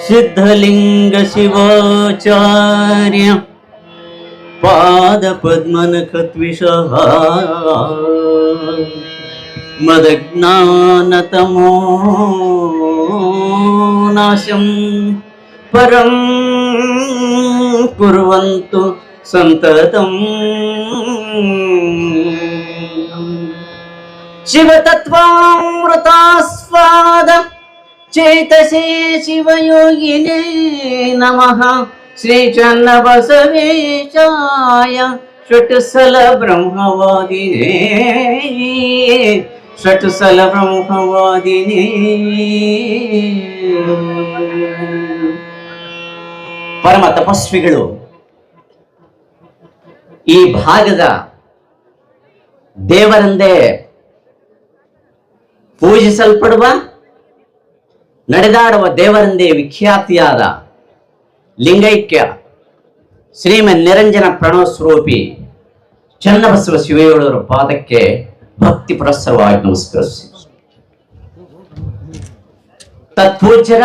ಸಿದ್ಧಲಿಂಗ ಶಿವಾಚಾರ್ಯ ಪಾದ ಪದ್ಮನಖತ್ವಿಷಃ ಮದಜ್ಞಾನತಮೋ ನಾಶಂ ಪರಂ ಕುರ್ವಂತು ಸಂತತಂ ಶಿವತತ್ವಾಮೃತಾಸ್ವಾದ ಚೇತಸೇ ಶಿವಯೋಗಿನೇ ನಮಃ ಶ್ರೀ ಚನ್ನಬಸವೇಶಾಯ ಷಟ್ಸಲ ಬ್ರಹ್ಮವಾದಿನೇ ಷಟ್ಸಲ ಬ್ರಹ್ಮವಾದಿನೇ. ಪರಮ ತಪಸ್ವಿಗಳು ಈ ಭಾಗದ ದೇವರೆಂದೇ ಪೂಜಿಸಲ್ಪಡುವ ನಡೆದಾಡುವ ದೇವರೆಂದೇ ವಿಖ್ಯಾತಿಯಾದ ಲಿಂಗೈಕ್ಯ ಶ್ರೀಮನ್ ನಿರಂಜನ ಪ್ರಣವಸ್ವರೂಪಿ ಚನ್ನಬಸವ ಶಿವಯೋಳವರ ಪಾದಕ್ಕೆ ಭಕ್ತಿ ಪುರಸ್ಸರವಾಗಿ ನಮಸ್ಕರಿಸಿ ತತ್ಪೂಜ್ಯರ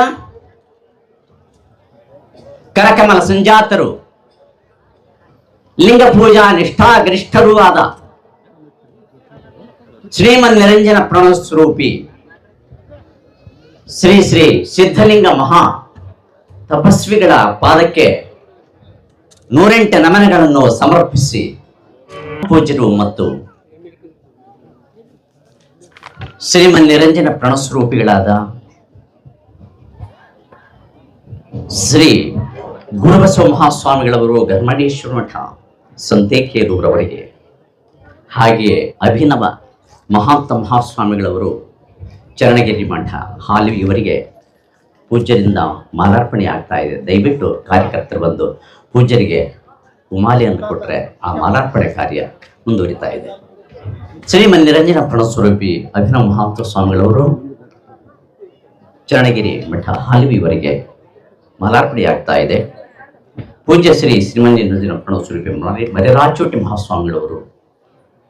ಕರಕಮಲ ಸಂಜಾತರು ಲಿಂಗ ಪೂಜಾ ನಿಷ್ಠಾಗರಿಷ್ಠರೂ ಆದ ಶ್ರೀಮನ್ ನಿರಂಜನ ಪ್ರಣವಸ್ವರೂಪಿ ಶ್ರೀ ಶ್ರೀ ಸಿದ್ಧಲಿಂಗ ಮಹಾ ತಪಸ್ವಿಗಳ ಪಾದಕ್ಕೆ 108 ನಮನಗಳನ್ನು ಸಮರ್ಪಿಸಿ ಪೂಜ್ಯರು ಮತ್ತು ಶ್ರೀಮನ್ ನಿರಂಜನ ಪ್ರಣವಸ್ವರೂಪಿಗಳಾದ ಶ್ರೀ ಗುರುಬಸವ ಮಹಾಸ್ವಾಮಿಗಳವರು ಗರ್ಮಡೇಶ್ವರ ಮಠ ಸಂತೇಕೇರೂರವರಿಗೆ, ಹಾಗೆಯೇ ಅಭಿನವ ಮಹಾಂತ ಮಹಾಸ್ವಾಮಿಗಳವರು ಚರಣಗಿರಿ ಮಠ ಹಾಲಿ ಇವರಿಗೆ ಪೂಜ್ಯರಿಂದ ಮಾಲಾರ್ಪಣೆ ಆಗ್ತಾ ಇದೆ. ದಯವಿಟ್ಟು ಕಾರ್ಯಕರ್ತರು ಬಂದು ಪೂಜ್ಯರಿಗೆ ಉಮಾಲಿಯನ್ನು ಕೊಟ್ಟರೆ ಆ ಮಾಲಾರ್ಪಣೆ ಕಾರ್ಯ ಮುಂದುವರಿತಾ ಇದೆ. ಶ್ರೀಮನ್ ನಿರಂಜನ ಪ್ರಣವಸ್ವರೂಪಿ ಅಭಿನವ ಮಹಾಂತ ಸ್ವಾಮಿಗಳವರು ಚರಣಗಿರಿ ಮಠ ಹಾಲಿವಿ ಇವರಿಗೆ ಮಾಲಾರ್ಪಣೆ ಆಗ್ತಾ ಇದೆ. ಪೂಜ್ಯ ಶ್ರೀ ಶ್ರೀಮನ್ ನಿರಂಜನ ಪ್ರಣವಸ್ವರೂಪಿ ಮರಿರಾಜೋಟಿ ಮಹಾಸ್ವಾಮಿಗಳವರು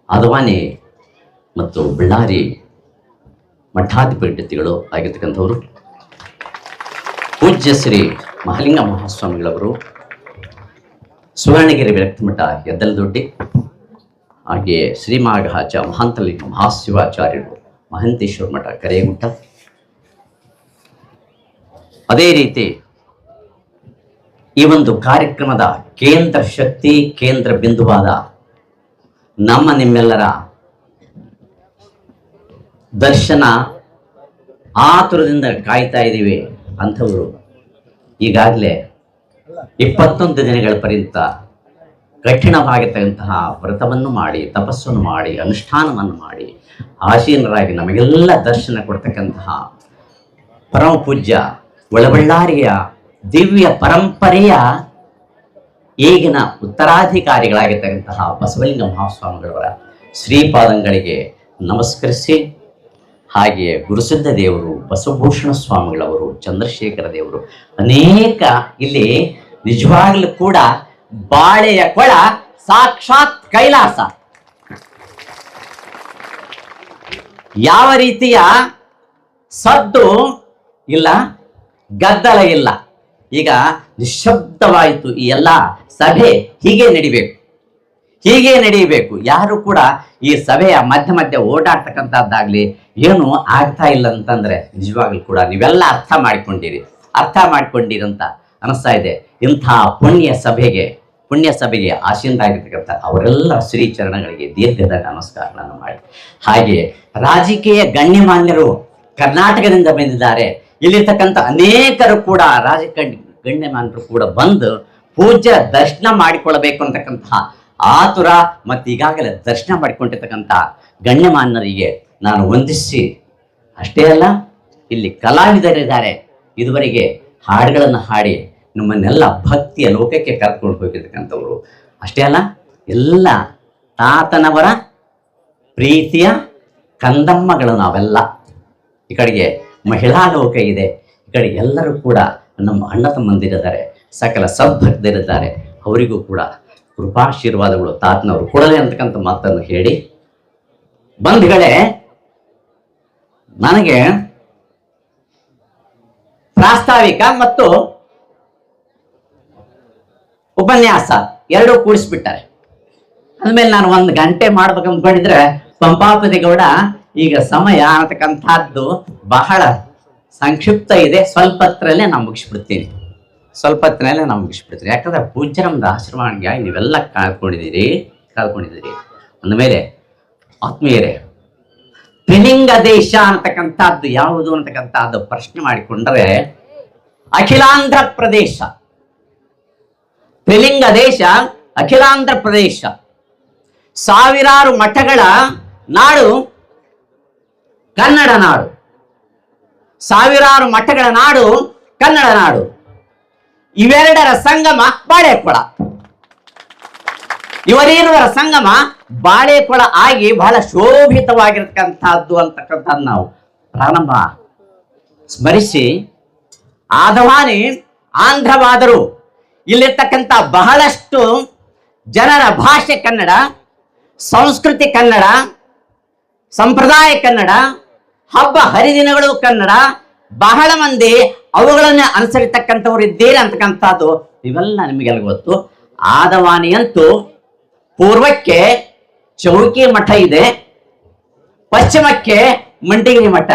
ಆದವಾನಿ ಮತ್ತು ಬಳ್ಳಾರಿ ಮಠಾಧಿಪತಿಗಳು ಆಗಿರ್ತಕ್ಕಂಥವರು, ಪೂಜ್ಯ ಶ್ರೀ ಮಹಾಲಿಂಗ ಮಹಾಸ್ವಾಮಿಗಳವರು ಸುವರ್ಣಗಿರಿ ವಿರಕ್ತಿ ಮಠ ಎದ್ದಲದೊಡ್ಡಿ, ಹಾಗೆಯೇ ಶ್ರೀಮಾಘಾಚ ಮಹಾಂತಲಿಂಗ ಮಹಾಶಿವಾಚಾರ್ಯರು ಮಹಂತೇಶ್ವರ ಮಠ ಕರೇಗುಂಟ. ಅದೇ ರೀತಿ ಈ ಒಂದು ಕಾರ್ಯಕ್ರಮದ ಕೇಂದ್ರ ಶಕ್ತಿ, ಕೇಂದ್ರ ಬಿಂದುವಾದ ನಮ್ಮ ನಿಮ್ಮೆಲ್ಲರ ದರ್ಶನ ಆತುರದಿಂದ ಕಾಯ್ತಾ ಇದ್ದೀವಿ ಅಂಥವರು ಈಗಾಗಲೇ 21 ದಿನಗಳ ಪರ್ಯಂತ ಕಠಿಣವಾಗಿರ್ತಕ್ಕಂತಹ ವ್ರತವನ್ನು ಮಾಡಿ, ತಪಸ್ಸನ್ನು ಮಾಡಿ, ಅನುಷ್ಠಾನವನ್ನು ಮಾಡಿ ಆಸೀನರಾಗಿ ನಮಗೆಲ್ಲ ದರ್ಶನ ಕೊಡ್ತಕ್ಕಂತಹ ಪರಮ ಪೂಜ್ಯ ಒಳಬಳ್ಳಾರಿಯ ದಿವ್ಯ ಪರಂಪರೆಯ ಈಗಿನ ಉತ್ತರಾಧಿಕಾರಿಗಳಾಗಿರ್ತಕ್ಕಂತಹ ಬಸವಲಿಂಗ ಮಹಾಸ್ವಾಮಿಗಳವರ ಶ್ರೀಪಾದಂಗಳಿಗೆ ನಮಸ್ಕರಿಸಿ, ಹಾಗೆಯೇ ಗುರುಸಿದ್ಧ ದೇವರು, ಬಸವಭೂಷಣ ಸ್ವಾಮಿಗಳವರು, ಚಂದ್ರಶೇಖರ ದೇವರು, ಅನೇಕ ಇಲ್ಲಿ ನಿಜವಾಗ್ಲೂ ಕೂಡ ಬಾಳೆಯ ಕೊಳ ಸಾಕ್ಷಾತ್ ಕೈಲಾಸ. ಯಾವ ರೀತಿಯ ಸದ್ದು ಇಲ್ಲ, ಗದ್ದಲ ಇಲ್ಲ. ಈಗ ನಿಶಬ್ದವಾಯಿತು ಈ ಎಲ್ಲ ಸಭೆ. ಹೀಗೆ ನಡೀಬೇಕು. ಯಾರು ಕೂಡ ಈ ಸಭೆಯ ಮಧ್ಯ ಮಧ್ಯೆ ಓಡಾಡ್ತಕ್ಕಂಥದ್ದಾಗ್ಲಿ ಏನು ಆಗ್ತಾ ಇಲ್ಲ ಅಂತಂದ್ರೆ ನಿಜವಾಗ್ಲೂ ಕೂಡ ನೀವೆಲ್ಲ ಅರ್ಥ ಮಾಡ್ಕೊಂಡಿರಂತ ಅನಿಸ್ತಾ ಇದೆ. ಇಂಥ ಪುಣ್ಯ ಸಭೆಗೆ ಆಸೀನರಾಗಿರ್ತಕ್ಕಂಥ ಅವರೆಲ್ಲ ಶ್ರೀಚರಣಗಳಿಗೆ ದೀರ್ಘದ ನಮಸ್ಕಾರಗಳನ್ನು ಮಾಡಿ, ಹಾಗೆಯೇ ರಾಜಕೀಯ ಗಣ್ಯಮಾನ್ಯರು ಕರ್ನಾಟಕದಿಂದ ಬಂದಿದ್ದಾರೆ. ಇಲ್ಲಿರ್ತಕ್ಕಂಥ ಅನೇಕರು ಕೂಡ ಗಣ್ಯಮಾನ್ಯರು ಕೂಡ ಬಂದು ಪೂಜ್ಯ ದರ್ಶನ ಮಾಡಿಕೊಳ್ಳಬೇಕು ಅಂತಕ್ಕಂತಹ ಆತುರ ಮತ್ತು ಈಗಾಗಲೇ ದರ್ಶನ ಮಾಡಿಕೊಂಡಿರ್ತಕ್ಕಂಥ ಗಣ್ಯಮಾನ್ಯರಿಗೆ ನಾನು ವಂದಿಸಿ, ಅಷ್ಟೇ ಅಲ್ಲ ಇಲ್ಲಿ ಕಲಾವಿದರಿದ್ದಾರೆ, ಇದುವರೆಗೆ ಹಾಡುಗಳನ್ನು ಹಾಡಿ ನಮ್ಮನ್ನೆಲ್ಲ ಭಕ್ತಿಯ ಲೋಕಕ್ಕೆ ಕರ್ಕೊಂಡು ಹೋಗಿರ್ತಕ್ಕಂಥವ್ರು. ಅಷ್ಟೇ ಅಲ್ಲ ಎಲ್ಲ ತಾತನವರ ಪ್ರೀತಿಯ ಕಂದಮ್ಮಗಳು ನಾವೆಲ್ಲ. ಈ ಕಡೆಗೆ ಮಹಿಳಾ ಲೋಕ ಇದೆ, ಈ ಕಡೆ ಎಲ್ಲರೂ ಕೂಡ ನಮ್ಮ ಅಣ್ಣ ತಮ್ಮಂದಿರಿದ್ದಾರೆ, ಸಕಲ ಸದ್ಭಕ್ತರಿದ್ದಾರೆ. ಅವರಿಗೂ ಕೂಡ ಕೃಪಾಶೀರ್ವಾದಗಳು ತಾತನವರು ಕೊಡಲಿ ಅಂತಕ್ಕಂಥ ಮಾತನ್ನು ಹೇಳಿ, ಬಂಧುಗಳೇ, ನನಗೆ ಪ್ರಾಸ್ತಾವಿಕ ಮತ್ತು ಉಪನ್ಯಾಸ ಎರಡೂ ಕೂಡಿಸ್ಬಿಟ್ಟಾರೆ. ಅಂದ್ಮೇಲೆ ನಾನು 1 ಗಂಟೆ ಮಾಡ್ಬೇಕು ಅಂದ್ಕೊಂಡಿದ್ರೆ ಪಂಪಾಪತಿ ಗೌಡ ಈಗ ಸಮಯ ಅನ್ನತಕ್ಕಂಥದ್ದು ಬಹಳ ಸಂಕ್ಷಿಪ್ತ ಇದೆ, ಸ್ವಲ್ಪ ಹೊತ್ತಿನಲ್ಲೇ ನಾನು ಮುಗಿಸ್ಬಿಡ್ತೀನಿ. ಯಾಕಂದ್ರೆ ಪೂಜ್ಯರಮ್ದ ಆಶ್ರಮಾಗಿ ನೀವೆಲ್ಲ ಕಳ್ಕೊಂಡಿದ್ದೀರಿ. ಅಂದಮೇಲೆ ಆತ್ಮೀಯರೇ, ತ್ರಿಲಿಂಗ ದೇಶ ಅಂತಕ್ಕಂಥದ್ದು ಯಾವುದು ಅಂತಕ್ಕಂಥದ್ದು ಪ್ರಶ್ನೆ ಮಾಡಿಕೊಂಡ್ರೆ ಅಖಿಲಾಂಧ್ರ ಪ್ರದೇಶ. ತ್ರಿಲಿಂಗ ದೇಶ ಅಖಿಲಾಂಧ್ರ ಪ್ರದೇಶ. ಸಾವಿರಾರು ಮಠಗಳ ನಾಡು ಕನ್ನಡ ನಾಡು. ಸಾವಿರಾರು ಮಠಗಳ ನಾಡು ಕನ್ನಡ ನಾಡು. ಇವೆರಡರ ಸಂಗಮ ಬಾಳೆಕೊಳ. ಇವರೇನುವರ ಸಂಗಮ ಬಾಳೆಕೊಳ ಆಗಿ ಬಹಳ ಶೋಭಿತವಾಗಿರ್ತಕ್ಕಂಥದ್ದು ಅಂತಕ್ಕಂಥದ್ದು ನಾವು ಪ್ರಾರಂಭ ಸ್ಮರಿಸಿ, ಆದವಾನಿ ಆಂಧ್ರವಾದರು ಇಲ್ಲಿರ್ತಕ್ಕಂಥ ಬಹಳಷ್ಟು ಜನರ ಭಾಷೆ ಕನ್ನಡ, ಸಂಸ್ಕೃತಿ ಕನ್ನಡ, ಸಂಪ್ರದಾಯ ಕನ್ನಡ, ಹಬ್ಬ ಹರಿದಿನಗಳು ಕನ್ನಡ. ಬಹಳ ಮಂದಿ ಅವುಗಳನ್ನ ಅನುಸರಿತಕ್ಕಂಥವ್ರು ಇದ್ದೀರಿ ಅಂತಕ್ಕಂಥದ್ದು ಇವೆಲ್ಲ ನಿಮಗೆಲ್ಲ ಗೊತ್ತು. ಆದವಾನಿಯಂತೂ ಪೂರ್ವಕ್ಕೆ ಚೌಕಿ ಮಠ ಇದೆ, ಪಶ್ಚಿಮಕ್ಕೆ ಮಂಡಿಗಿರಿ ಮಠ.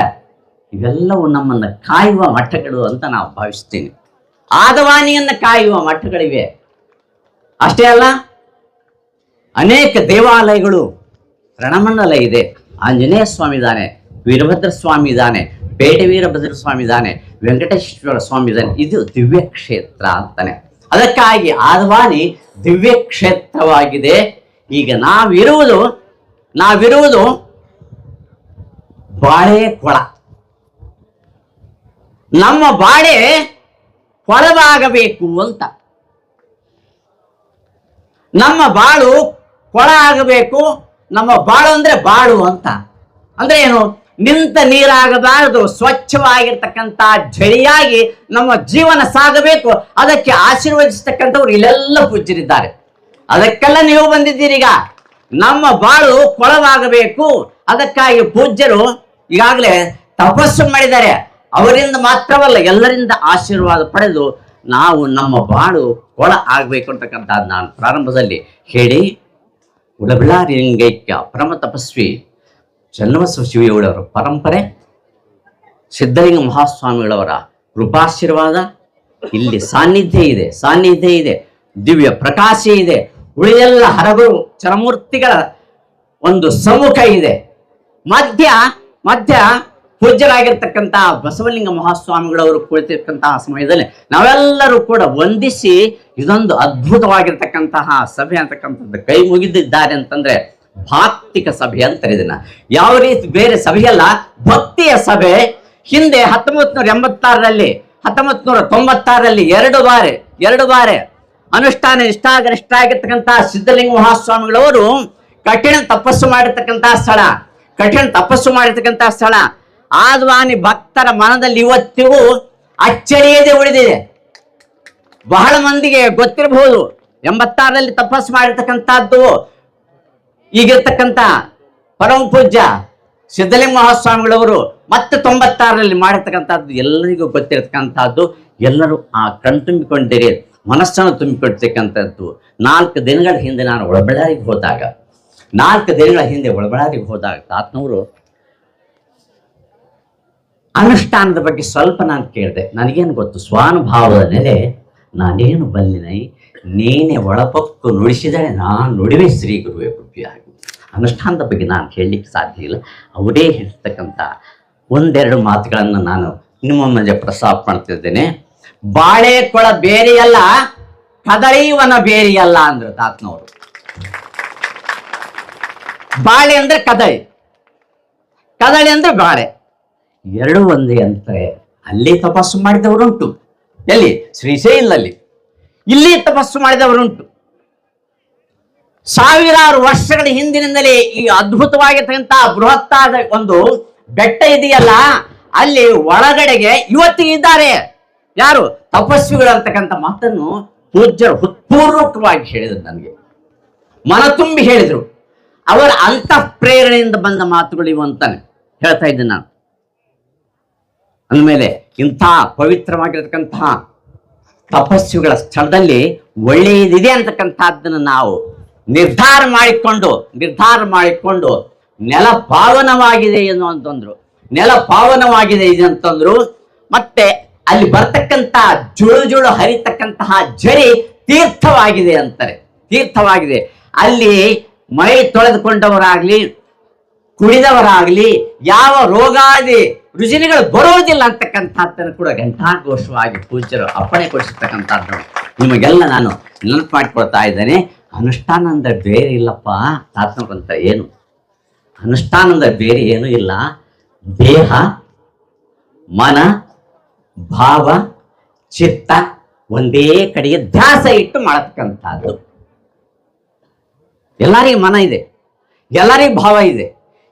ಇವೆಲ್ಲವೂ ನಮ್ಮನ್ನು ಕಾಯುವ ಮಠಗಳು ಅಂತ ನಾವು ಭಾವಿಸ್ತೀನಿ. ಆದವಾನಿಯನ್ನ ಕಾಯುವ ಮಠಗಳಿವೆ. ಅಷ್ಟೇ ಅಲ್ಲ, ಅನೇಕ ದೇವಾಲಯಗಳು, ರಣಮಂಡಲ ಇದೆ, ಆಂಜನೇಯ ಸ್ವಾಮಿ ಇದ್ದಾನೆ, ವೀರಭದ್ರ ಸ್ವಾಮಿ ಇದ್ದಾನೆ, ಬೇಟೆ ವೀರಭದ್ರ ಸ್ವಾಮಿ ಇದ್ದಾನೆ, ವೆಂಕಟೇಶ್ವರ ಸ್ವಾಮಿ ಇದ್ದಾನೆ. ಇದು ದಿವ್ಯ ಕ್ಷೇತ್ರ ಅಂತಾನೆ. ಅದಕ್ಕಾಗಿ ಆದವಾನಿ ದಿವ್ಯ ಕ್ಷೇತ್ರವಾಗಿದೆ. ಈಗ ನಾವಿರುವುದು ಬಾಳೆಕೊಳ. ನಮ್ಮ ಬಾಳೆ ಕೊಳವಾಗಬೇಕು ಅಂತ, ನಮ್ಮ ಬಾಳು ಕೊಳ ಆಗಬೇಕು. ನಮ್ಮ ಬಾಳು ಅಂದ್ರೆ ಬಾಳು ಅಂತ ಅಂದ್ರೆ ಏನು? ನಿಂತ ನೀರಾಗಬಾರದು, ಸ್ವಚ್ಛವಾಗಿರ್ತಕ್ಕಂಥ ಝಳಿಯಾಗಿ ನಮ್ಮ ಜೀವನ ಸಾಗಬೇಕು. ಅದಕ್ಕೆ ಆಶೀರ್ವದಿಸ್ತಕ್ಕಂಥವ್ರು ಇಲ್ಲೆಲ್ಲ ಪೂಜ್ಯರಿದ್ದಾರೆ. ಅದಕ್ಕೆಲ್ಲ ನೀವು ಬಂದಿದ್ದೀರಿ. ಈಗ ನಮ್ಮ ಬಾಳು ಕೊಳವಾಗಬೇಕು, ಅದಕ್ಕಾಗಿ ಪೂಜ್ಯರು ಈಗಾಗಲೇ ತಪಸ್ಸು ಮಾಡಿದ್ದಾರೆ. ಅವರಿಂದ ಮಾತ್ರವಲ್ಲ, ಎಲ್ಲರಿಂದ ಆಶೀರ್ವಾದ ಪಡೆದು ನಾವು ನಮ್ಮ ಬಾಳು ಕೊಳ ಆಗಬೇಕು ಅಂತಕ್ಕಂಥದ್ದು ನಾನು ಪ್ರಾರಂಭದಲ್ಲಿ ಹೇಳಿ, ಉಡಬಳ್ಳಾರಿ ಲಿಂಗೈಕ್ಯ ಪರಮ ತಪಸ್ವಿ ಚನ್ನಬಸವ ಶಿವಯೋಗಿಯವರ ಪರಂಪರೆ, ಸಿದ್ಧಲಿಂಗ ಮಹಾಸ್ವಾಮಿಗಳವರ ಕೃಪಾಶೀರ್ವಾದ ಇಲ್ಲಿ ಸಾನ್ನಿಧ್ಯ ಇದೆ, ದಿವ್ಯ ಪ್ರಕಾಶ ಇದೆ. ಉಳಿದೆಲ್ಲ ಹರಗುರು ಚರಮೂರ್ತಿಗಳ ಒಂದು ಸಮ್ಮುಖ ಇದೆ. ಮಧ್ಯ ಪೂಜ್ಯರಾಗಿರ್ತಕ್ಕಂತಹ ಬಸವಲಿಂಗ ಮಹಾಸ್ವಾಮಿಗಳವರು ಕುಳಿತಿರ್ತಕ್ಕಂತಹ ಸಮಯದಲ್ಲಿ ನಾವೆಲ್ಲರೂ ಕೂಡ ವಂದಿಸಿ ಇದೊಂದು ಅದ್ಭುತವಾಗಿರ್ತಕ್ಕಂತಹ ಸಭೆ ಅಂತಕ್ಕಂಥದ್ದು ಕೈ ಮುಗಿದಿದ್ದಾರೆ ಅಂತಂದ್ರೆ ಭಾಕ್ತಿಕ ಸಭೆ ಅಂತಾರೆ ಇದನ್ನ. ಯಾವ ರೀತಿ ಬೇರೆ ಸಭೆಯಲ್ಲ, ಭಕ್ತಿಯ ಸಭೆ. ಹಿಂದೆ 1986ರಲ್ಲಿ 1996ರಲ್ಲಿ ಎರಡು ಬಾರಿ ಅನುಷ್ಠಾನ ನಿಷ್ಠಾಗರಿಷ್ಠ ಆಗಿರ್ತಕ್ಕಂತಹ ಸಿದ್ಧಲಿಂಗ ಮಹಾಸ್ವಾಮಿಗಳವರು ಕಠಿಣ ತಪಸ್ಸು ಮಾಡಿರ್ತಕ್ಕಂತಹ ಸ್ಥಳ ಆದ್ವಾನಿ ಭಕ್ತರ ಮನದಲ್ಲಿ ಇವತ್ತಿಗೂ ಅಚ್ಚರಿಯದೆ ಉಳಿದಿದೆ. ಬಹಳ ಮಂದಿಗೆ ಗೊತ್ತಿರಬಹುದು 86ರಲ್ಲಿ ತಪಸ್ಸು ಮಾಡಿರ್ತಕ್ಕಂಥದ್ದು. ಈಗಿರ್ತಕ್ಕಂಥ ಪರಮ ಪೂಜ್ಯ ಸಿದ್ಧಲಿಂಗ ಮಹಾಸ್ವಾಮಿಗಳವರು ಮತ್ತೆ 96ರಲ್ಲಿ ಮಾಡಿರ್ತಕ್ಕಂಥದ್ದು ಎಲ್ಲರಿಗೂ ಗೊತ್ತಿರತಕ್ಕಂಥದ್ದು. ಎಲ್ಲರೂ ಆ ಕಣ್ತುಂಬಿಕೊಂಡಿರಿ, ಮನಸ್ಸನ್ನು ತುಂಬಿಕೊಡ್ತಕ್ಕಂಥದ್ದು. 4 ದಿನಗಳ ಹಿಂದೆ ನಾನು ಒಳಬಳ್ಳಾರಿಗೆ ಹೋದಾಗ ತಾತನವರು ಅನುಷ್ಠಾನದ ಬಗ್ಗೆ ಸ್ವಲ್ಪ ನಾನು ಕೇಳಿದೆ. ನನಗೇನು ಗೊತ್ತು, ಸ್ವಾನುಭಾವದ ನೆಲೆ ನಾನೇನು ಬಲ್ಲಿನೈ, ನೀನೆ ಒಳಪಕ್ಕು ನುಡಿಸಿದರೆ ನಾನು ನುಡಿವೆ ಶ್ರೀ ಗುರುವೇ ಕೃಪೆಯಾಗಿ. ಅನುಷ್ಠಾನದ ಬಗ್ಗೆ ನಾನು ಹೇಳಲಿಕ್ಕೆ ಸಾಧ್ಯ ಇಲ್ಲ. ಅವರೇ ಹೇಳ್ತಕ್ಕಂಥ 1-2 ಮಾತುಗಳನ್ನು ನಾನು ನಿಮ್ಮ ಮುಂದೆ ಪ್ರಸ್ತಾಪ ಮಾಡ್ತಿದ್ದೇನೆ. ಬಾಳೆಕೊಳ ಬೇರೆಯಲ್ಲ, ಕದಳೀವನ ಬೇರೆಯಲ್ಲ ಅಂದ್ರು ತಾತನವರು. ಬಾಳೆ ಅಂದ್ರೆ ಕದಳಿ ಅಂದ್ರೆ ಬಾಳೆ, ಎರಡು ಒಂದೇ ಅಂತಾರೆ. ಅಲ್ಲಿ ತಪಸ್ಸು ಮಾಡಿದವರುಂಟು, ಎಲ್ಲಿ? ಶ್ರೀಶೈಲದಲ್ಲಿ. ಇಲ್ಲಿ ತಪಸ್ಸು ಮಾಡಿದವರುಂಟು. ಸಾವಿರಾರು ವರ್ಷಗಳ ಹಿಂದಿನಿಂದಲೇ ಈ ಅದ್ಭುತವಾಗಿರ್ತಕ್ಕಂತಹ ಬೃಹತ್ತಾದ ಒಂದು ಬೆಟ್ಟ ಇದೆಯಲ್ಲ, ಅಲ್ಲಿ ಒಳಗಡೆಗೆ ಇವತ್ತಿಗೆ ಇದ್ದಾರೆ. ಯಾರು? ತಪಸ್ವಿಗಳು ಅಂತಕ್ಕಂಥ ಮಾತನ್ನು ಪೂಜ್ಯರು ಹೃತ್ಪೂರ್ವಕವಾಗಿ ಹೇಳಿದರು. ನನಗೆ ಮನ ತುಂಬಿ ಹೇಳಿದರು. ಅವರ ಅಂತಃ ಪ್ರೇರಣೆಯಿಂದ ಬಂದ ಮಾತುಗಳು ಇವು ಅಂತಾನೆ ಹೇಳ್ತಾ ಇದ್ದೀನಿ ನಾನು. ಅಂದಮೇಲೆ ಇಂಥ ಪವಿತ್ರವಾಗಿರತಕ್ಕಂತಹ ತಪಸ್ಸುಗಳ ಸ್ಥಳದಲ್ಲಿ ಒಳ್ಳೆಯದಿದೆ ಅಂತಕ್ಕಂಥದ್ದನ್ನು ನಾವು ನಿರ್ಧಾರ ಮಾಡಿಕೊಂಡು ನೆಲ ಪಾವನವಾಗಿದೆ ಅಂತಂದ್ರು. ನೆಲ ಪಾವನವಾಗಿದೆ ಇದೆ ಅಂತಂದ್ರು. ಮತ್ತೆ ಅಲ್ಲಿ ಬರ್ತಕ್ಕಂಥ ಜುಳು ಹರಿತಕ್ಕಂತಹ ಜರಿ ತೀರ್ಥವಾಗಿದೆ ಅಂತಾರೆ. ತೀರ್ಥವಾಗಿದೆ. ಅಲ್ಲಿ ಮೈ ತೊಳೆದುಕೊಂಡವರಾಗ್ಲಿ ಕುಡಿದವರಾಗ್ಲಿ ಯಾವ ರೋಗಾದಿ ರುಜಿನಗಳು ಬರೋದಿಲ್ಲ ಅಂತಕ್ಕಂಥದ್ದನ್ನು ಕೂಡ ಘಂಟಾಘೋಷವಾಗಿ ಪೂಜ್ಯರು ಅಪ್ಪಣೆ ಕೊಡಿಸಿರ್ತಕ್ಕಂಥದ್ದು ನಿಮಗೆಲ್ಲ ನಾನು ನೆನಪು ಮಾಡಿಕೊಳ್ತಾ ಇದ್ದೇನೆ. ಅನುಷ್ಠಾನ ಅಂದ್ರೆ ಬೇರೆ ಇಲ್ಲಪ್ಪ ತಾತ್ಮಕಂತ ಏನು ಅನುಷ್ಠಾನ ಅಂದ್ರೆ ಬೇರೆ ಏನೂ ಇಲ್ಲ. ದೇಹ ಮನ ಭಾವ ಚಿತ್ತ ಒಂದೇ ಕಡೆಗೆ ಧ್ಯಾಸ ಇಟ್ಟು ಮಾಡತಕ್ಕಂಥದ್ದು. ಎಲ್ಲರಿಗೂ ಮನ ಇದೆ, ಎಲ್ಲರಿಗೂ ಭಾವ ಇದೆ,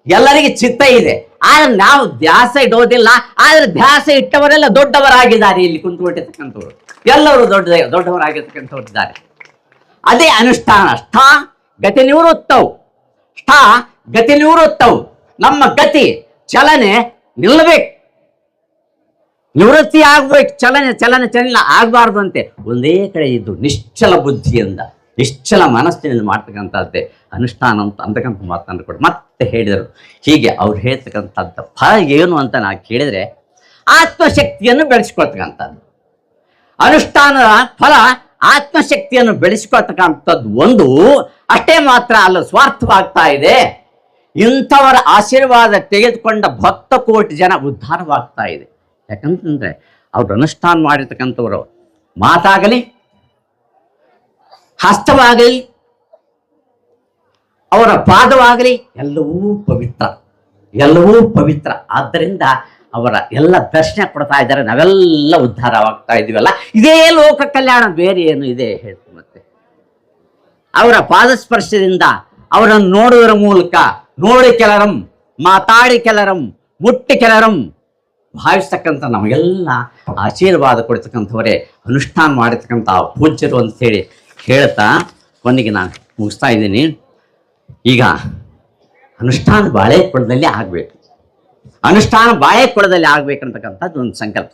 ಎಲ್ಲರಿಗೆ ಚಿತ್ತ ಇದೆ. ಆದ್ರೆ ನಾವು ಧ್ಯಾಸ ಇಡೋದಿಲ್ಲ. ಆದ್ರೆ ಧ್ಯಾಸ ಇಟ್ಟವರೆಲ್ಲ ದೊಡ್ಡವರಾಗಿದ್ದಾರೆ. ಇಲ್ಲಿ ಕುಂತ್ಕೊಂಡಿರ್ತಕ್ಕಂಥವ್ರು ಎಲ್ಲರೂ ದೊಡ್ಡವರಾಗಿರ್ತಕ್ಕಂಥವ್ರು ಇದ್ದಾರೆ. ಅದೇ ಅನುಷ್ಠಾನ. ಗತಿ ನಿವೃತ್ತವು ನಮ್ಮ ಗತಿ ಚಲನೆ ನಿಲ್ಲಬೇಕು, ನಿವೃತ್ತಿ ಆಗ್ಬೇಕು. ಚಲನೆ ಆಗ್ಬಾರ್ದು ಅಂತೆ ಒಂದೇ ಕಡೆ ಇದ್ದು ನಿಶ್ಚಲ ಬುದ್ಧಿಯಿಂದ ನಿಶ್ಚಲ ಮನಸ್ಸಿನಿಂದ ಮಾಡ್ತಕ್ಕಂಥದ್ದೇ ಅನುಷ್ಠಾನ ಅಂತಕ್ಕಂಥ ಮಾತನ್ನು ಕೂಡ ಮತ್ತೆ ಹೇಳಿದರು. ಹೀಗೆ ಅವ್ರು ಹೇಳ್ತಕ್ಕಂಥದ್ದು ಫಲ ಏನು ಅಂತ ನಾವು ಕೇಳಿದ್ರೆ ಆತ್ಮಶಕ್ತಿಯನ್ನು ಬೆಳೆಸ್ಕೊಳ್ತಕ್ಕಂಥದ್ದು. ಅನುಷ್ಠಾನದ ಫಲ ಆತ್ಮಶಕ್ತಿಯನ್ನು ಬೆಳೆಸಿಕೊಳ್ತಕ್ಕಂಥದ್ದು ಒಂದು. ಅಷ್ಟೇ ಮಾತ್ರ ಅಲ್ಲ, ಸ್ವಾರ್ಥವಾಗ್ತಾ ಇದೆ. ಇಂಥವರ ಆಶೀರ್ವಾದ ತೆಗೆದುಕೊಂಡ ಭಕ್ತ ಕೋಟಿ ಜನ ಉದ್ಧಾರವಾಗ್ತಾ ಇದೆ. ಯಾಕಂತಂದ್ರೆ ಅವ್ರು ಅನುಷ್ಠಾನ ಮಾಡಿರ್ತಕ್ಕಂಥವ್ರು ಮಾತಾಗಲಿ ಹಸ್ತವಾಗಲಿ ಅವರ ಪಾದವಾಗಲಿ ಎಲ್ಲವೂ ಪವಿತ್ರ. ಆದ್ದರಿಂದ ಅವರ ಎಲ್ಲ ದರ್ಶನ ಕೊಡ್ತಾ ಇದ್ದಾರೆ. ನಾವೆಲ್ಲ ಉದ್ಧಾರವಾಗ್ತಾ ಇದೀವಲ್ಲ. ಇದೇ ಲೋಕ ಕಲ್ಯಾಣ, ಬೇರೆ ಏನು ಇದೆ ಹೇಳ್ತೀನಿ. ಮತ್ತೆ ಅವರ ಪಾದಸ್ಪರ್ಶದಿಂದ ಅವರನ್ನು ನೋಡುವುದರ ಮೂಲಕ ನೋಡಿ ಕೆಲರಂ ಮಾತಾಡಿ ಕೆಲರಂ ಮುಟ್ಟಿ ಕೆಲರಂ ಭಾವಿಸ್ತಕ್ಕಂಥ ನಮಗೆಲ್ಲ ಆಶೀರ್ವಾದ ಕೊಡ್ತಕ್ಕಂಥವರೇ ಅನುಷ್ಠಾನ ಮಾಡಿರ್ತಕ್ಕಂಥ ಪೂಜ್ಯರು ಅಂತೇಳಿ ಹೇಳ್ತಾ ಕೊನೆಗೆ ನಾನು ಮುಗಿಸ್ತಾ ಇದ್ದೀನಿ. ಈಗ ಅನುಷ್ಠಾನ ಬಾಳೆಕೊಳದಲ್ಲಿ ಆಗಬೇಕು. ಅನುಷ್ಠಾನ ಬಾಳೆಕೊಳದಲ್ಲಿ ಆಗ್ಬೇಕಂತಕ್ಕಂಥದ್ದು ಒಂದು ಸಂಕಲ್ಪ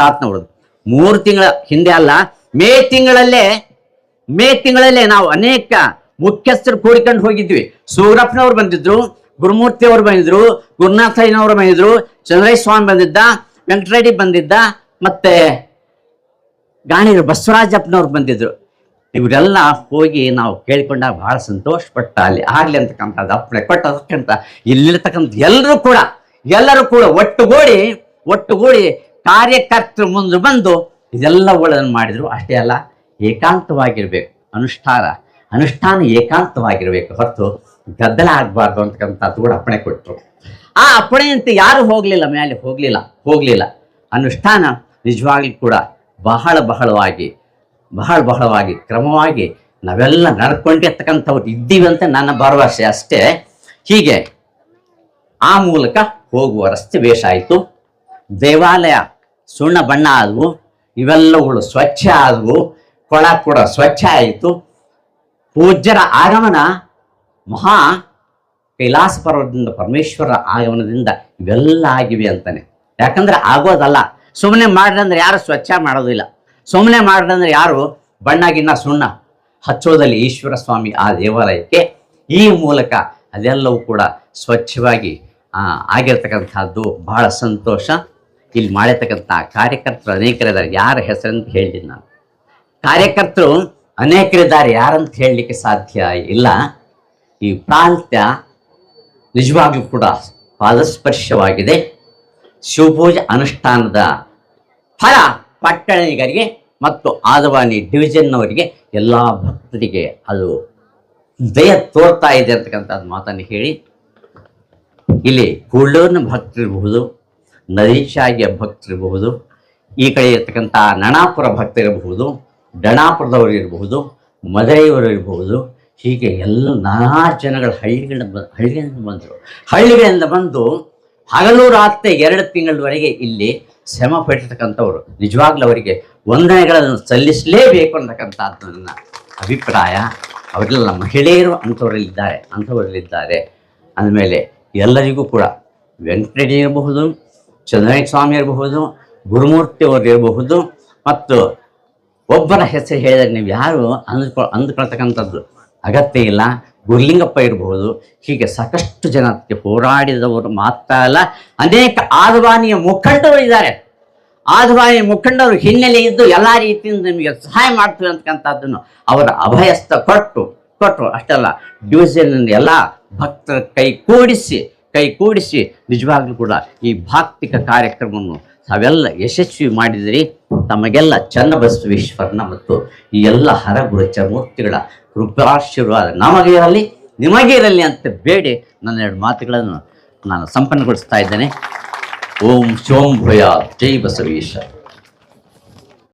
ತಾತ್ನವ್ರದ್ದು 3 ತಿಂಗಳ ಹಿಂದೆ ಅಲ್ಲ, ಮೇ ತಿಂಗಳಲ್ಲೇ ನಾವು ಅನೇಕ ಮುಖ್ಯಸ್ಥರು ಕೂಡಿಕೊಂಡು ಹೋಗಿದ್ವಿ. ಸೂರಪ್ಪನವ್ರು ಬಂದಿದ್ರು, ಗುರುಮೂರ್ತಿ ಅವರು ಬಂದಿದ್ರು, ಗುರುನಾಥಯ್ಯನವರು ಬಂದಿದ್ರು, ಚಂದ್ರಯ್ಯ ಸ್ವಾಮಿ ಬಂದಿದ್ದ, ವೆಂಕಟರೆಡ್ಡಿ ಬಂದಿದ್ದ, ಮತ್ತೆ ಗಾಣಿಗರು ಬಸವರಾಜಪ್ಪನವ್ರು ಬಂದಿದ್ರು. ಇವರೆಲ್ಲ ಹೋಗಿ ನಾವು ಕೇಳಿಕೊಂಡಾಗ ಬಹಳ ಸಂತೋಷಪಟ್ಟ ಅಲ್ಲಿ ಆಗಲಿ ಅಂತಕ್ಕಂಥದ್ದು ಅಪ್ಪಣೆ ಕೊಟ್ಟದಕ್ಕಂತ ಇಲ್ಲಿರ್ತಕ್ಕಂಥ ಎಲ್ಲರೂ ಕೂಡ ಒಟ್ಟುಗೂಡಿ ಕಾರ್ಯಕರ್ತರು ಮುಂದೆ ಬಂದು ಇದೆಲ್ಲವುಗಳನ್ನು ಮಾಡಿದ್ರು. ಅಷ್ಟೇ ಅಲ್ಲ, ಏಕಾಂತವಾಗಿರ್ಬೇಕು. ಅನುಷ್ಠಾನ ಏಕಾಂತವಾಗಿರ್ಬೇಕು, ಹೊರತು ಗದ್ದಲ ಆಗಬಾರ್ದು ಅಂತಕ್ಕಂಥದ್ದು ಕೂಡ ಅಪ್ಪಣೆ ಕೊಟ್ಟರು. ಆ ಅಪ್ಪಣೆಯಂತೆ ಯಾರು ಮೇಲೆ ಹೋಗಲಿಲ್ಲ. ಅನುಷ್ಠಾನ ನಿಜವಾಗ್ಲೂ ಕೂಡ ಬಹಳವಾಗಿ ಕ್ರಮವಾಗಿ ನಾವೆಲ್ಲ ನಡ್ಕೊಂಡಿರ್ತಕ್ಕಂಥವ್ರು ಇದ್ದೀವಿ ಅಂತ ನನ್ನ ಭರವಸೆ ಅಷ್ಟೇ. ಹೀಗೆ ಆ ಮೂಲಕ ಹೋಗುವ ರಸ್ತೆ ವೇಷ ಆಯಿತು. ದೇವಾಲಯ ಸುಣ್ಣ ಬಣ್ಣ ಆದವು, ಇವೆಲ್ಲವುಗಳು ಸ್ವಚ್ಛ ಆದವು, ಕೊಳ ಕೂಡ ಸ್ವಚ್ಛ ಆಯಿತು. ಪೂಜ್ಯರ ಆಗಮನ ಮಹಾ ಕೈಲಾಸ ಪರ್ವತದಿಂದ ಪರಮೇಶ್ವರ ಆಗಮನದಿಂದ ಇವೆಲ್ಲ ಆಗಿವೆ ಅಂತಾನೆ. ಯಾಕಂದ್ರೆ ಆಗೋದಲ್ಲ, ಸುಮ್ಮನೆ ಮಾಡ್ರಂದ್ರೆ ಯಾರು ಸ್ವಚ್ಛ ಮಾಡೋದಿಲ್ಲ. ಸುಮ್ಮನೆ ಮಾಡ್ರಂದ್ರೆ ಯಾರು ಬಣ್ಣ ಸುಣ್ಣ ಹಚ್ಚೋದಲ್ಲಿ ಈಶ್ವರ ಸ್ವಾಮಿ ಆ ದೇವಾಲಯಕ್ಕೆ ಈ ಮೂಲಕ ಅದೆಲ್ಲವೂ ಕೂಡ ಸ್ವಚ್ಛವಾಗಿ ಆಗಿರ್ತಕ್ಕಂಥದ್ದು ಬಹಳ ಸಂತೋಷ. ಇಲ್ಲಿ ಮಾಡಿರ್ತಕ್ಕಂಥ ಕಾರ್ಯಕರ್ತರು ಅನೇಕರಿದ್ದಾರೆ. ಯಾರ ಹೆಸರಂತ ಹೇಳಿದ್ದೀನಿ ನಾನು. ಕಾರ್ಯಕರ್ತರು ಅನೇಕರಿದ್ದಾರೆ, ಯಾರಂತ ಹೇಳಲಿಕ್ಕೆ ಸಾಧ್ಯ ಇಲ್ಲ. ಈ ಪ್ರಾಂತ್ಯ ನಿಜವಾಗ್ಲೂ ಕೂಡ ಪಾದಸ್ಪರ್ಶವಾಗಿದೆ. ಶಿವಪೂಜೆ ಅನುಷ್ಠಾನದ ಫಲ ಪಟ್ಟಣಿಗರಿಗೆ ಮತ್ತು ಆದವಾನಿ ಡಿವಿಷನ್ನವರಿಗೆ ಎಲ್ಲ ಭಕ್ತರಿಗೆ ಅದು ದಯ ತೋರ್ತಾ ಇದೆ ಅಂತಕ್ಕಂಥದ್ದು ಮಾತನ್ನು ಹೇಳಿ, ಇಲ್ಲಿ ಕೂಳೂರಿನ ಭಕ್ತರಿರಬಹುದು, ನದೀಶಾಗಿಯ ಭಕ್ತರಿರಬಹುದು, ಈ ಕಡೆ ಇರ್ತಕ್ಕಂಥ ನಣಾಪುರ ಭಕ್ತರಿರಬಹುದು, ಡಣಾಪುರದವರು ಇರಬಹುದು, ಮದುರೆಯವರು ಇರಬಹುದು. ಹೀಗೆ ಎಲ್ಲ ನಾನಾ ಜನಗಳು ಹಳ್ಳಿಗಳಿಂದ ಬಂದು ಹಗಲು ರಾತ್ರಿ 2 ತಿಂಗಳವರೆಗೆ ಇಲ್ಲಿ ಶ್ರಮ ಪಟ್ಟಿರ್ತಕ್ಕಂಥವ್ರು. ನಿಜವಾಗ್ಲೂ ಅವರಿಗೆ ವಂದನೆಗಳನ್ನು ಸಲ್ಲಿಸಲೇಬೇಕು ಅಂತಕ್ಕಂಥದ್ದು ನನ್ನ ಅಭಿಪ್ರಾಯ. ಅವರೆಲ್ಲ ಮಹಿಳೆಯರು ಅಂಥವರಲ್ಲಿದ್ದಾರೆ. ಅಂದಮೇಲೆ ಎಲ್ಲರಿಗೂ ಕೂಡ ವೆಂಕಟರೆಡ್ಡಿ ಇರಬಹುದು, ಚಂದ್ರನಾಯಕ ಸ್ವಾಮಿ ಇರಬಹುದು, ಗುರುಮೂರ್ತಿ ಅವರು ಇರಬಹುದು, ಮತ್ತು ಒಬ್ಬರ ಹೆಸರು ಹೇಳಿದರೆ ನೀವು ಯಾರು ಅಂದುಕೊಳ್ತಕ್ಕಂಥದ್ದು ಅಗತ್ಯ ಇಲ್ಲ. ಗುರುಲಿಂಗಪ್ಪ ಇರಬಹುದು. ಹೀಗೆ ಸಾಕಷ್ಟು ಜನ ಅದಕ್ಕೆ ಹೋರಾಡಿದವರು ಮಾತ್ರ ಅಲ್ಲ, ಅನೇಕ ಆದಿವಾನಿಯ ಮುಖಂಡರು ಇದ್ದಾರೆ. ಆದಿವಾನಿ ಮುಖಂಡರು ಹಿನ್ನೆಲೆ ಇದ್ದು ಎಲ್ಲ ರೀತಿಯಿಂದ ನಿಮಗೆ ಸಹಾಯ ಮಾಡ್ತೀವಿ ಅಂತಕ್ಕಂಥದ್ದನ್ನು ಅವರ ಅಭಯಸ್ಥ ಕೊಟ್ಟರು ಅಷ್ಟಲ್ಲ, ಡಿವಿಷನ್ ಎಲ್ಲ ಭಕ್ತರ ಕೈಗೂಡಿಸಿ ನಿಜವಾಗ್ಲೂ ಕೂಡ ಈ ಭಾಕ್ತಿಕ ಕಾರ್ಯಕ್ರಮವನ್ನು ತಾವೆಲ್ಲ ಯಶಸ್ವಿ ಮಾಡಿದಿರಿ. ತಮಗೆಲ್ಲ ಚನ್ನಬಸವೇಶ್ವರನ ಮತ್ತು ಈ ಎಲ್ಲ ಹರಗುರುಚಮೂರ್ತಿಗಳ ಕೃಪಾಶೀರ್ವಾದ ನಮಗೆ ಇರಲಿ, ನಿಮಗೆ ಇರಲಿ ಅಂತ ಬೇಡಿ ನನ್ನ 2 ಮಾತುಗಳನ್ನು ನಾನು ಸಂಪನ್ನಗೊಳಿಸ್ತಾ ಇದ್ದೇನೆ. ಓಂ ಶೋಂ ಭೂಯಾತ್. ಜೈ ಬಸವೇಶ್ವರ.